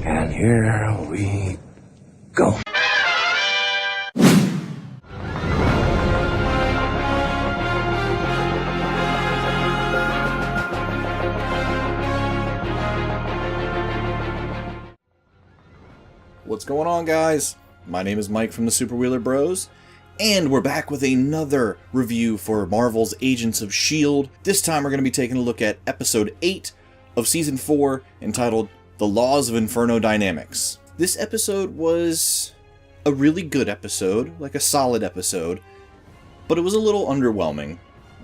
And here we go. What's going on, guys? My name is Mike from the Super Wheeler Bros, and we're back with another review for Marvel's Agents of S.H.I.E.L.D. This time we're going to be taking a look at Episode 8 of Season 4, entitled The Laws of Inferno Dynamics. This episode was a really good episode, like a solid episode, but it was a little underwhelming,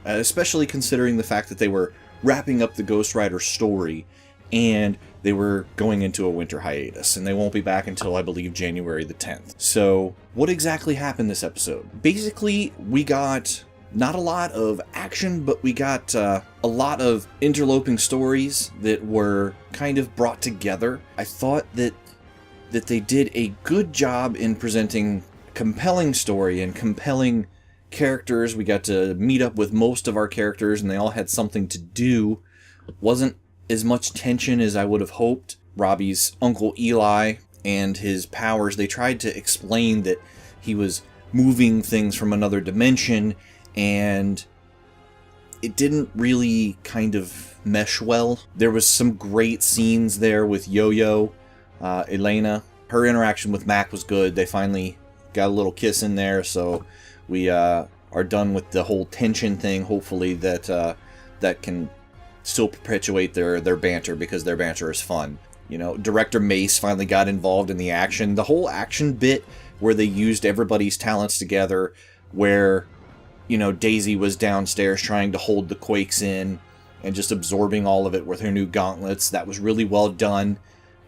especially considering the fact that they were wrapping up the Ghost Rider story, and they were going into a winter hiatus, and they won't be back until, I believe, January the 10th. So, what exactly happened this episode? Basically, we got not a lot of action, but we got a lot of interloping stories that were kind of brought together. I thought that they did a good job in presenting a compelling story and compelling characters. We got to meet up with most of our characters, and they all had something to do. Wasn't as much tension as I would have hoped. Robbie's Uncle Eli and his powers, they tried to explain that he was moving things from another dimension, and it didn't really kind of mesh well. There was some great scenes there with Yo-Yo, Elena. Her interaction with Mac was good. They finally got a little kiss in there, so we are done with the whole tension thing. Hopefully that can still perpetuate their banter, because their banter is fun. You know, Director Mace finally got involved in the action. The whole action bit where they used everybody's talents together, where, you know, Daisy was downstairs trying to hold the Quakes in and just absorbing all of it with her new gauntlets. That was really well done.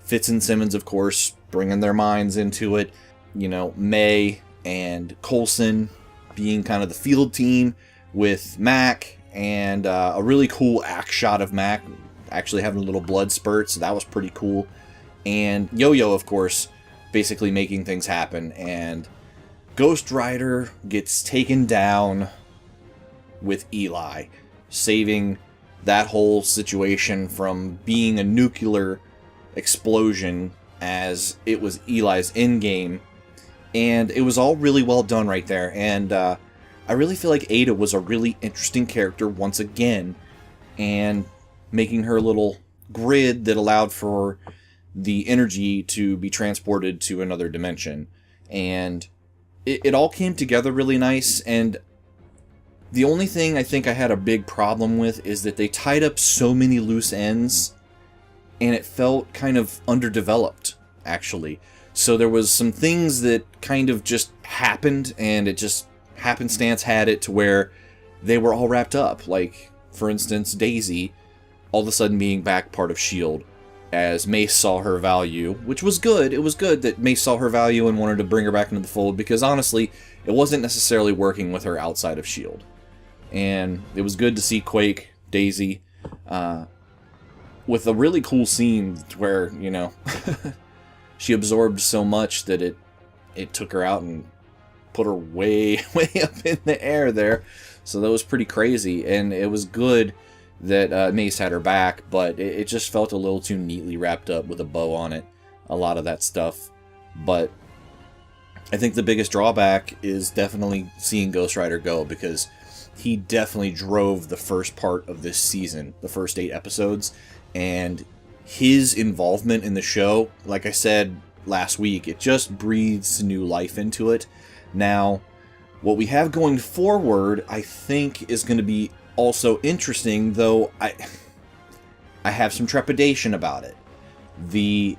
Fitz and Simmons, of course, bringing their minds into it. You know, May and Coulson being kind of the field team with Mac, and a really cool axe shot of Mac actually having a little blood spurt, so that was pretty cool. And Yo-Yo, of course, basically making things happen, and Ghost Rider gets taken down with Eli, saving that whole situation from being a nuclear explosion, as it was Eli's endgame. And it was all really well done right there, and I really feel like Ada was a really interesting character once again, and making her little grid that allowed for the energy to be transported to another dimension. And it all came together really nice, and the only thing I think I had a big problem with is that they tied up so many loose ends, and it felt kind of underdeveloped, actually. So there was some things that kind of just happened, and it just happenstance had it to where they were all wrapped up. Like, for instance, Daisy all of a sudden being back part of S.H.I.E.L.D. as Mace saw her value, which was good. It was good that Mace saw her value and wanted to bring her back into the fold, because honestly, it wasn't necessarily working with her outside of S.H.I.E.L.D. And it was good to see Quake, Daisy, with a really cool scene where, you know, she absorbed so much that it took her out and put her way up in the air there. So that was pretty crazy, and it was good that Mace had her back, but it just felt a little too neatly wrapped up with a bow on it, a lot of that stuff. But I think the biggest drawback is definitely seeing Ghost Rider go, because he definitely drove the first part of this season, the first 8 episodes, and his involvement in the show, like I said last week, it just breathes new life into it. Now, what we have going forward, I think, is going to be also interesting, though I have some trepidation about it. The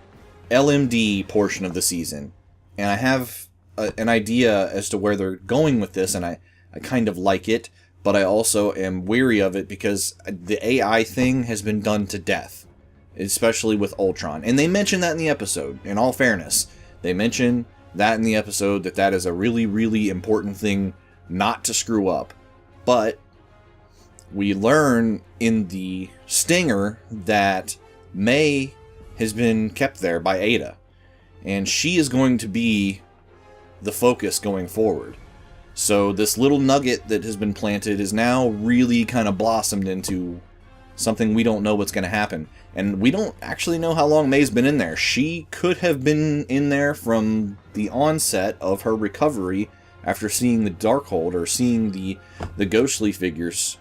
LMD portion of the season, and I have an idea as to where they're going with this, and I kind of like it, but I also am weary of it, because the AI thing has been done to death, especially with Ultron. And they mentioned that in the episode, in all fairness. They mentioned that in the episode, that is a really, really important thing not to screw up. But we learn in the stinger that May has been kept there by Ada, and she is going to be the focus going forward. So this little nugget that has been planted is now really kind of blossomed into something we don't know what's going to happen. And we don't actually know how long May's been in there. She could have been in there from the onset of her recovery after seeing the Darkhold or seeing the ghostly figures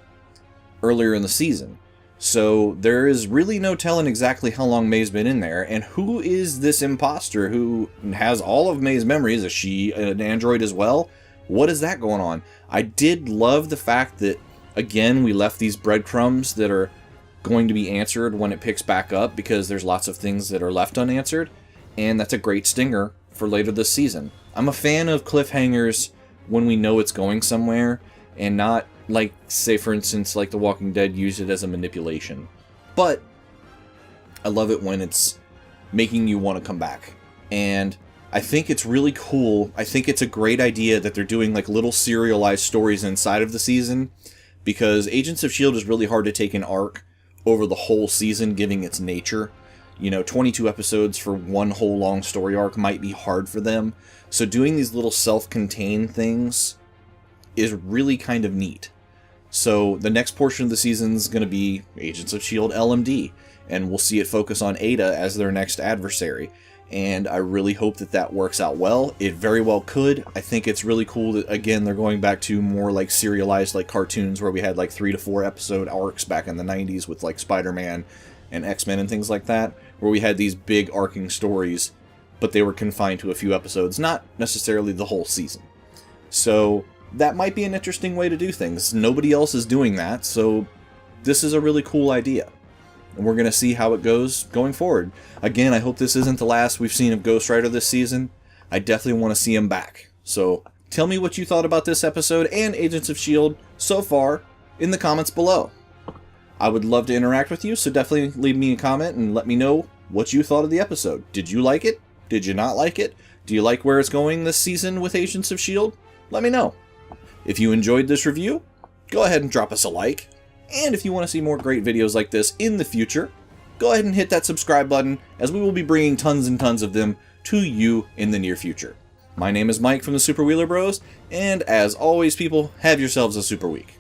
earlier in the season. So there is really no telling exactly how long May's been in there, and who is this imposter who has all of May's memories? Is she an android as well? What is that going on? I did love the fact that, again, we left these breadcrumbs that are going to be answered when it picks back up, because there's lots of things that are left unanswered, and that's a great stinger for later this season. I'm a fan of cliffhangers when we know it's going somewhere, and not like, say for instance, like The Walking Dead used it as a manipulation. But I love it when it's making you want to come back. And I think it's really cool. I think it's a great idea that they're doing like little serialized stories inside of the season, because Agents of S.H.I.E.L.D. is really hard to take an arc over the whole season, given its nature. 22 episodes for one whole long story arc might be hard for them. So doing these little self-contained things is really kind of neat. So the next portion of the season is going to be Agents of S.H.I.E.L.D. LMD, and we'll see it focus on Ada as their next adversary. And I really hope that that works out well. It very well could. I think it's really cool that, again, they're going back to more like serialized like cartoons, where we had like 3 to 4 episode arcs back in the 90s with like Spider-Man and X-Men and things like that, where we had these big arcing stories, but they were confined to a few episodes, not necessarily the whole season. So that might be an interesting way to do things. Nobody else is doing that, so this is a really cool idea. And we're going to see how it goes going forward. Again, I hope this isn't the last we've seen of Ghost Rider this season. I definitely want to see him back. So tell me what you thought about this episode and Agents of S.H.I.E.L.D. so far in the comments below. I would love to interact with you, so definitely leave me a comment and let me know what you thought of the episode. Did you like it? Did you not like it? Do you like where it's going this season with Agents of S.H.I.E.L.D.? Let me know. If you enjoyed this review, go ahead and drop us a like. And if you want to see more great videos like this in the future, go ahead and hit that subscribe button, as we will be bringing tons and tons of them to you in the near future. My name is Mike from the Super Wheeler Bros, and as always, people, have yourselves a super week.